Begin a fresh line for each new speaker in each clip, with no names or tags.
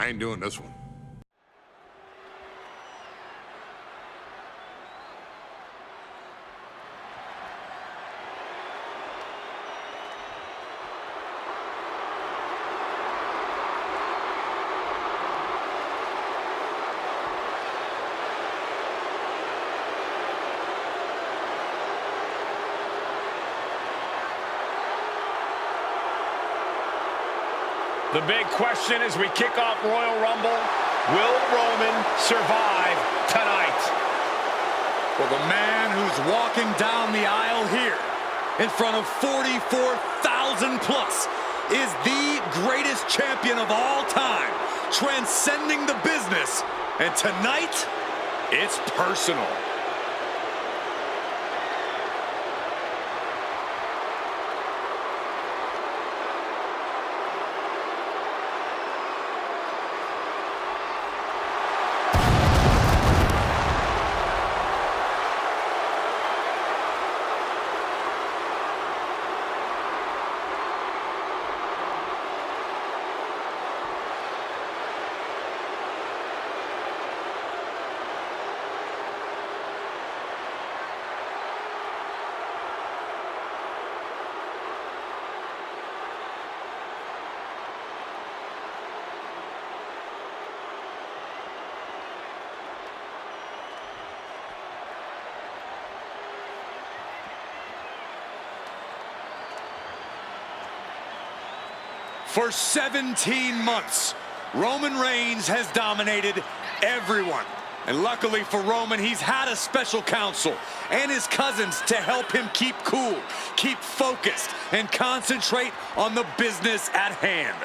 I ain't doing this one.
The big question as we kick off Royal Rumble, will Roman survive tonight?
Well, the man who's walking down the aisle here in front of 44,000 plus is the greatest champion of all time, transcending the business. And tonight, it's personal. For 17 months, Roman Reigns has dominated everyone. And luckily for Roman, he's had a special counsel and his cousins to help him keep cool, keep focused, and concentrate on the business at hand.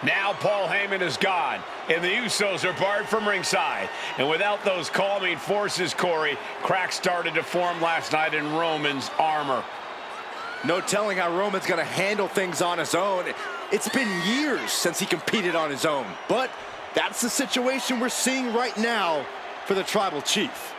Now Paul Heyman is gone, and the Usos are barred from ringside. And without those calming forces, Corey, cracks started to form last night in Roman's armor.
No telling how Roman's going to handle things on his own. It's been years since he competed on his own. But that's the situation we're seeing right now for the Tribal Chief.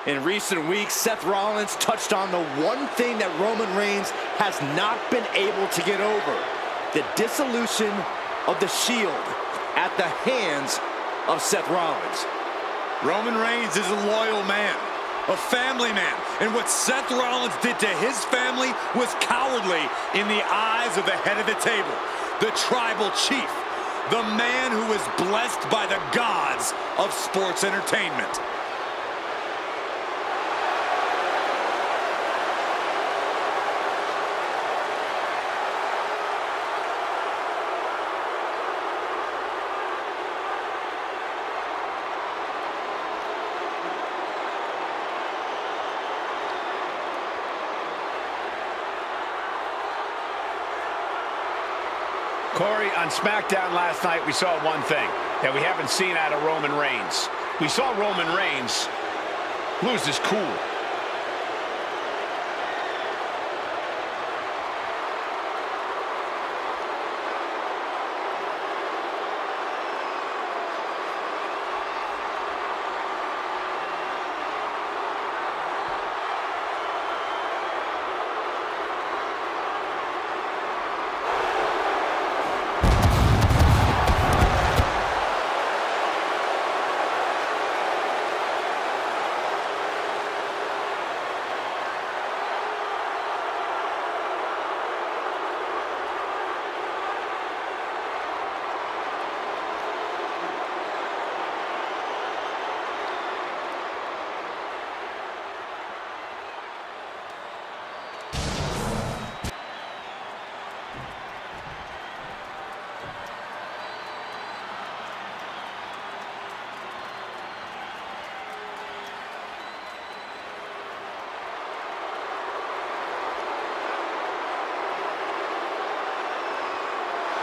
In recent weeks, Seth Rollins touched on the one thing that Roman Reigns has not been able to get over: the dissolution of the Shield at the hands of Seth Rollins.
Roman Reigns is a loyal man, a family man, and what Seth Rollins did to his family was cowardly in the eyes of the head of the table, the Tribal Chief, the man who is blessed by the gods of sports entertainment.
Corey, on SmackDown last night, we saw one thing that we haven't seen out of Roman Reigns. We saw Roman Reigns lose his cool.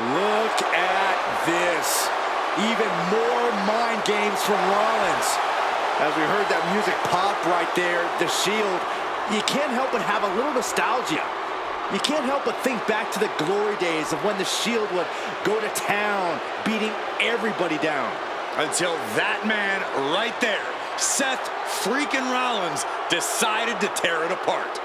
Look at this. Even more mind games from Rollins. As we heard that music pop right there, the Shield, you can't help but have a little nostalgia. You can't help but think back to the glory days of when the Shield would go to town, beating everybody down.
Until that man right there, Seth freaking Rollins, decided to tear it apart.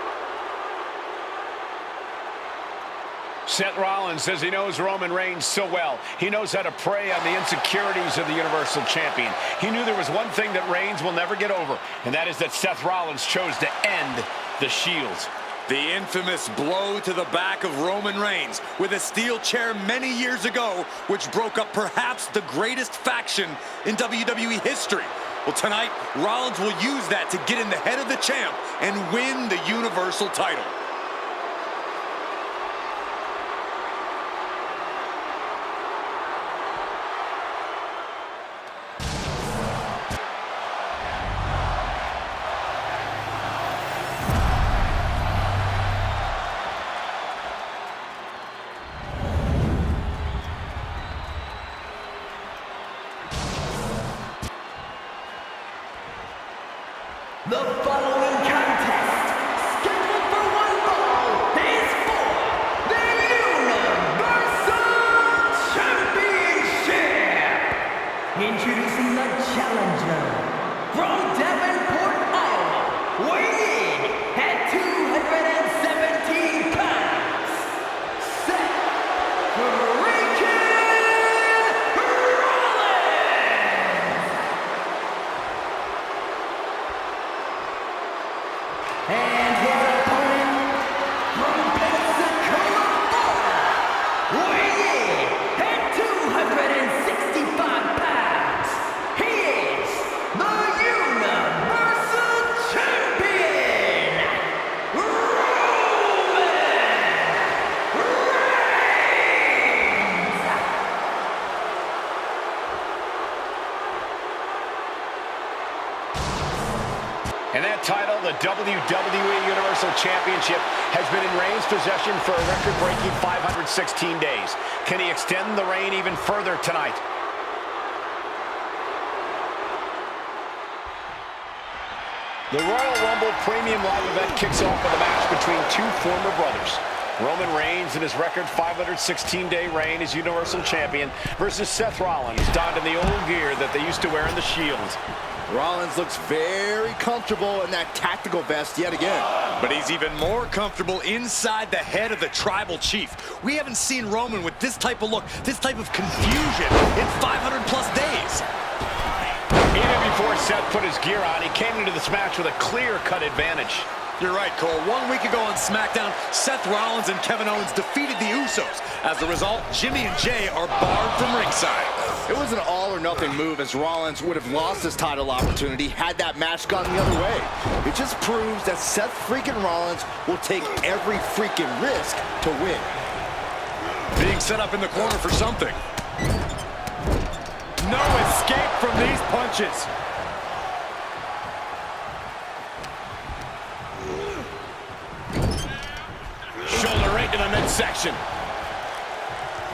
Seth Rollins says he knows Roman Reigns so well. He knows how to prey on the insecurities of the Universal Champion. He knew there was one thing that Reigns will never get over, and that is that Seth Rollins chose to end the Shield.
The infamous blow to the back of Roman Reigns with a steel chair many years ago, which broke up perhaps the greatest faction in WWE history. Well, tonight, Rollins will use that to get in the head of the champ and win the Universal title.
The following contest, scheduled for one fall, is for the Universal Championship. Introducing the challenger from Davenport, Iowa, weighing in at 217 pounds, Seth freaking and his opponent from Pensacola, Florida, weighing in at 265 pounds, he is the Universal Champion, Roman Reigns!
And that title, the WWE Universal Championship, has been in Reigns' possession for a record-breaking 516 days. Can he extend the reign even further tonight? The Royal Rumble Premium Live event kicks off with a match between two former brothers. Roman Reigns in his record 516-day reign as Universal Champion versus Seth Rollins, donned in the old gear that they used to wear in the Shield.
Rollins looks very comfortable in that tactical vest yet again.
But he's even more comfortable inside the head of the Tribal Chief. We haven't seen Roman with this type of look, this type of confusion in 500+ days.
Even before Seth put his gear on, he came into this match with a clear-cut advantage.
You're right, Cole. 1 week ago on SmackDown, Seth Rollins and Kevin Owens defeated the Usos. As a result, Jimmy and Jay are barred from ringside.
It was an all-or-nothing move, as Rollins would have lost his title opportunity had that match gone the other way. It just proves that Seth freaking Rollins will take every freaking risk to win.
Being set up in the corner for something. No escape from these punches.
Shoulder right to the midsection.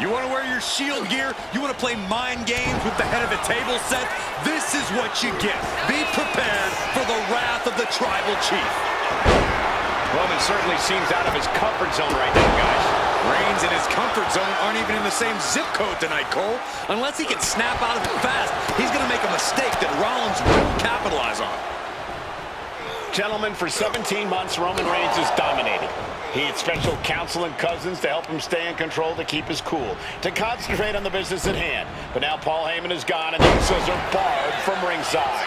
You want to wear your Shield gear? You want to play mind games with the head of the table, Seth? This is what you get. Be prepared for the wrath of the Tribal Chief.
Roman certainly seems out of his comfort zone right now, guys.
Reigns and his comfort zone aren't even in the same zip code tonight, Cole. Unless he can snap out of it fast, he's going to make a mistake that Rollins will capitalize on.
Gentlemen, for 17 months, Roman Reigns has dominated. He had special counsel and cousins to help him stay in control, to keep his cool, to concentrate on the business at hand. But now Paul Heyman is gone, and the Usos are barred from ringside.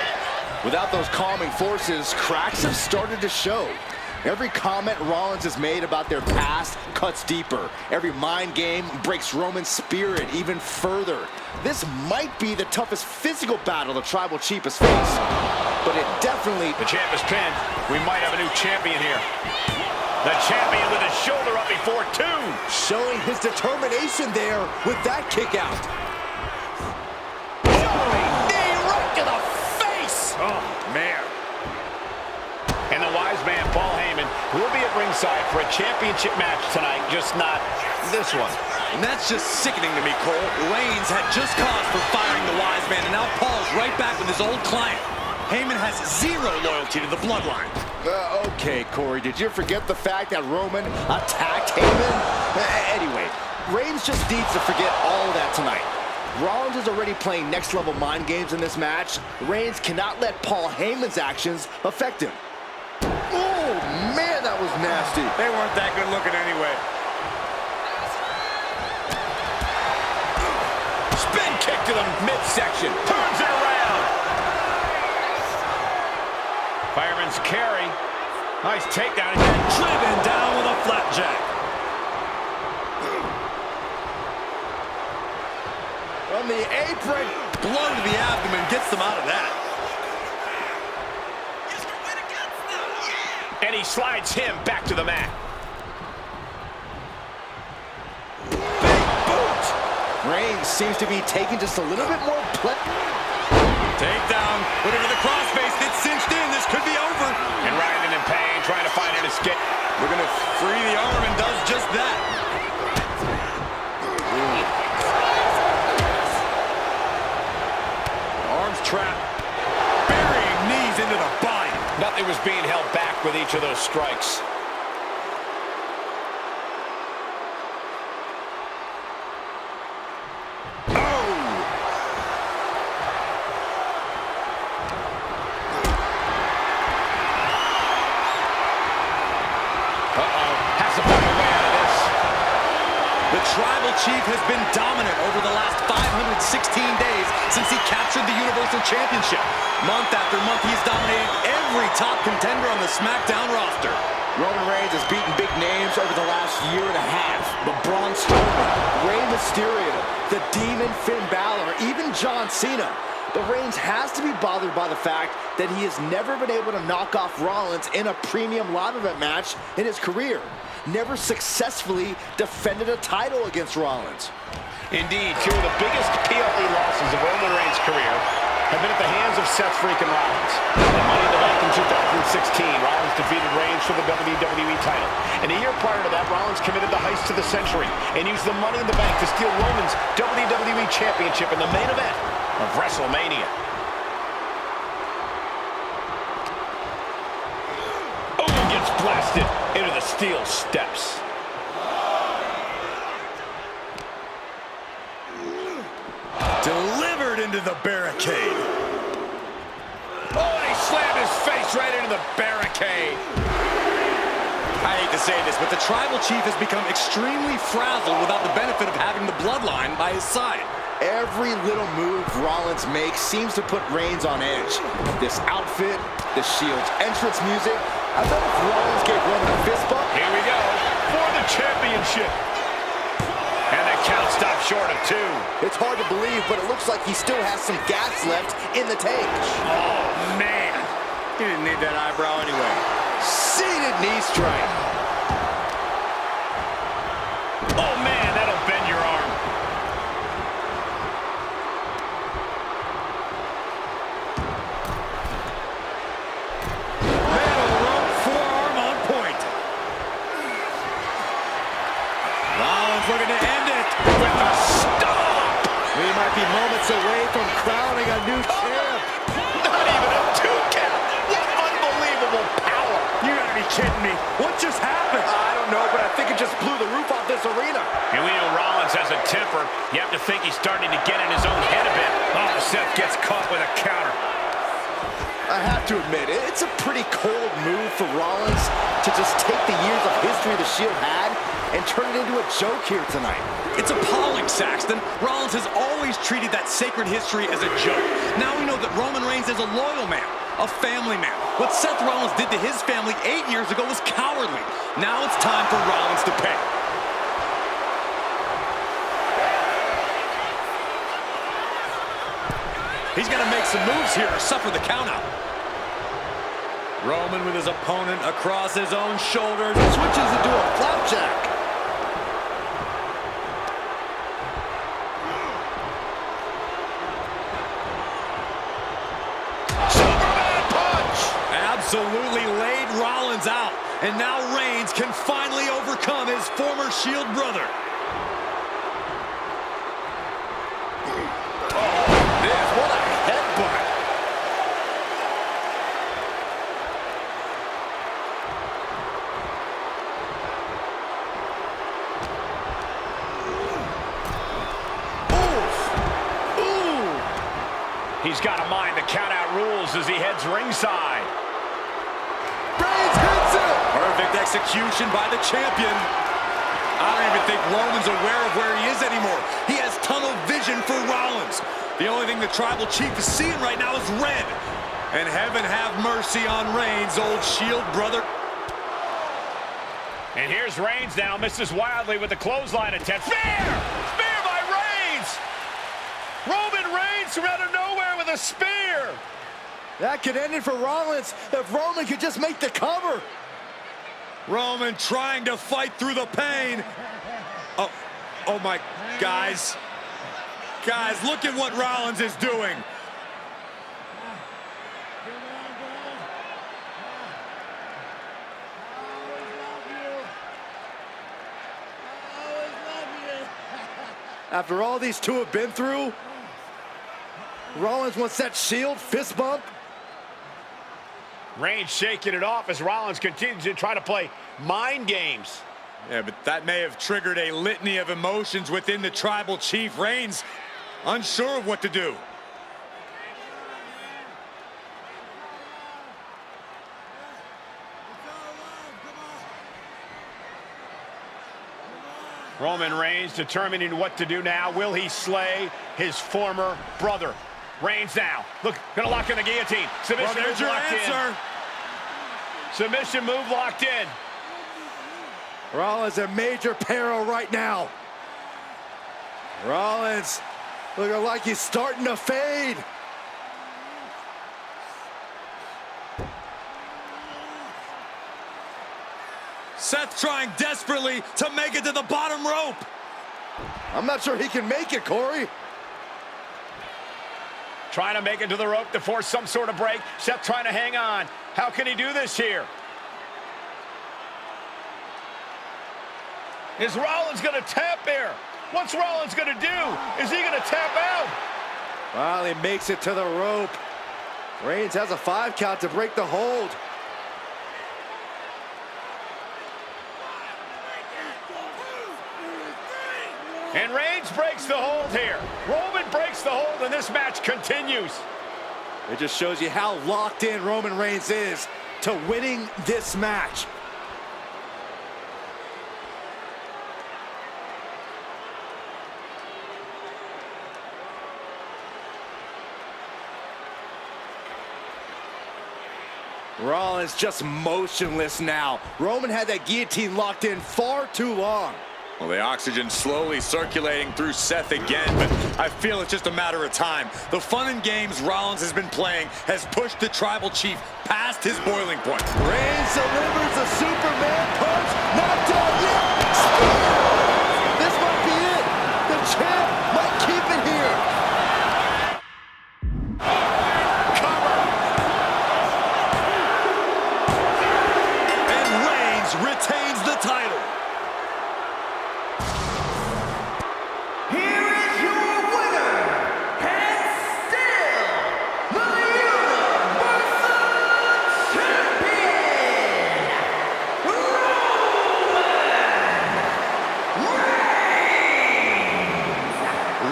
Without those calming forces, cracks have started to show. Every comment Rollins has made about their past cuts deeper. Every mind game breaks Roman's spirit even further. This might be the toughest physical battle the Tribal Chief has faced, but it definitely...
The champ is pinned. We might have a new champion here. The champion with his shoulder up before two.
Showing his determination there with that kick out.
Knee right to the face. Oh, man.
And the wise man, Paul Heyman, will be at ringside for a championship match tonight, just not this one.
And that's just sickening to me, Cole. Reigns had just cause for firing the wise man, and now Paul's right back with his old client. Heyman has zero loyalty to the bloodline.
Okay, Corey, did you forget the fact that Roman attacked Heyman? Anyway, Reigns just needs to forget all of that tonight. Rollins is already playing next-level mind games in this match. Reigns cannot let Paul Heyman's actions affect him. Oh, man, that was nasty.
They weren't that good looking anyway.
Spin kick to the midsection. Turns it around. Fireman's carry. Nice takedown again.
Driven down with a flapjack.
From the apron.
Blow to the abdomen gets them out of that.
And he slides him back to the mat.
Big boot. Reigns seems to be taking just a little bit more play.
Takedown. Put it to the crossface. It's cinched in. This could be over.
And Ryan in pain, trying to find an escape.
Looking to free the arm and does just that. Arms trapped. Burying knees into the body.
Nothing was being held back with each of those strikes.
The Tribal Chief has been dominant over the last 516 days since he captured the Universal Championship. Month after month, he's dominated every top contender on the SmackDown roster.
Roman Reigns has beaten big names over the last year and a half. The Braun Strowman, Rey Mysterio, the Demon Finn Balor, even John Cena. But Reigns has to be bothered by the fact that he has never been able to knock off Rollins in a premium live event match in his career. Never successfully defended a title against Rollins.
Indeed, two of the biggest PLE losses of Roman Reigns' career have been at the hands of Seth freaking Rollins. At Money in the Bank in 2016, Rollins defeated Reigns for the WWE title. And a year prior to that, Rollins committed the heist of the century and used the Money in the Bank to steal Roman's WWE Championship in the main event of WrestleMania. Oh, and gets blasted into the steel steps.
Delivered into the barricade.
Oh, and he slammed his face right into the barricade.
I hate to say this, but the Tribal Chief has become extremely frazzled without the benefit of having the bloodline by his side.
Every little move Rollins makes seems to put Reigns on edge. This outfit, the Shield's entrance music. I bet if Rollins gave Roman a fist bump.
Here we go for the championship. And the count stopped short of 2.
It's hard to believe, but it looks like he still has some gas left in the tank.
Oh, man. He didn't need that eyebrow anyway.
Seated knee strike.
Oh, man, that'll bend your arm.
Metal rope forearm on point. Rollins looking to end it with a stomp.
We might be moments away from crowning a new champ.
Not even a 2 count. What unbelievable power.
You gotta be kidding me. What just happened?
I don't know, but I think it just blew the roof off this arena.
And we know Rollins has a temper. You have to think he's starting to get in his own head a bit. Oh, Seth gets caught with a counter.
I have to admit, it's a pretty cold move for Rollins to just take the years of history the Shield had and turn it into a joke here tonight.
It's appalling, Saxton. Rollins has always treated that sacred history as a joke. Now we know that Roman Reigns is a loyal man, a family man. What Seth Rollins did to his family 8 years ago was cowardly. Now it's time for Rollins to pay. He's got to make some moves here or suffer the countout. Roman with his opponent across his own shoulders.
Switches into a flapjack.
Superman punch!
Absolutely laid Rollins out. And now Reigns can finally overcome his former Shield brother.
What a headbutt.
he's got to mind the count-out rules as he heads ringside.
Reigns hits it! Perfect execution by the champion. I don't even think Roman's aware of where he is anymore. He has tunnel vision for Rollins. The only thing the Tribal Chief is seeing right now is red. And heaven have mercy on Reigns, old Shield brother.
And here's Reigns now, misses wildly with the clothesline attempt. Spear! Spear by Reigns! Roman Reigns from out of nowhere with a spear!
That could end it for Rollins if Roman could just make the cover.
Roman trying to fight through the pain. Oh my, guys. Guys, look at what Rollins is doing.
After all these two have been through, Rollins wants that Shield fist bump.
Reigns shaking it off as Rollins continues to try to play mind games.
Yeah, but that may have triggered a litany of emotions within the Tribal Chief. Reigns unsure of what to do.
Roman Reigns determining what to do now. Will he slay his former brother? Reigns now. Look, gonna lock in the guillotine. Submission
Well, there's
move
your
locked
answer.
in. Submission move locked in.
Rollins in major peril right now. Rollins looking like he's starting to fade.
Seth trying desperately to make it to the bottom rope.
I'm not sure he can make it, Corey.
Trying to make it to the rope to force some sort of break. Seth trying to hang on. How can he do this here? Is Rollins going to tap here? What's Rollins going to do? Is he going to tap out?
Well, he makes it to the rope. Reigns has a 5 count to break the hold.
And Reigns breaks the hold here. Roman breaks the hold, and this match continues.
It just shows you how locked in Roman Reigns is to winning this match. Rollins just motionless now. Roman had that guillotine locked in far too long.
Well, the oxygen slowly circulating through Seth again, but I feel it's just a matter of time. The fun and games Rollins has been playing has pushed the Tribal Chief past his boiling point.
Reigns delivers a Superman punch. Not done yet. Spear. This might be it. The champ might keep it here.
Cover.
And Reigns retains the title.
Here is your winner, and still the Universal Champion,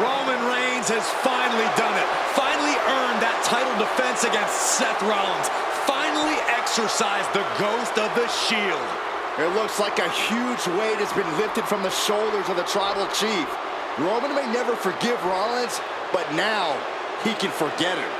Roman Reigns has finally done it. Finally earned that title defense against Seth Rollins. Finally exorcised the ghost of the Shield.
It looks like a huge weight has been lifted from the shoulders of the Tribal Chief. Roman may never forgive Rollins, but now he can forget it.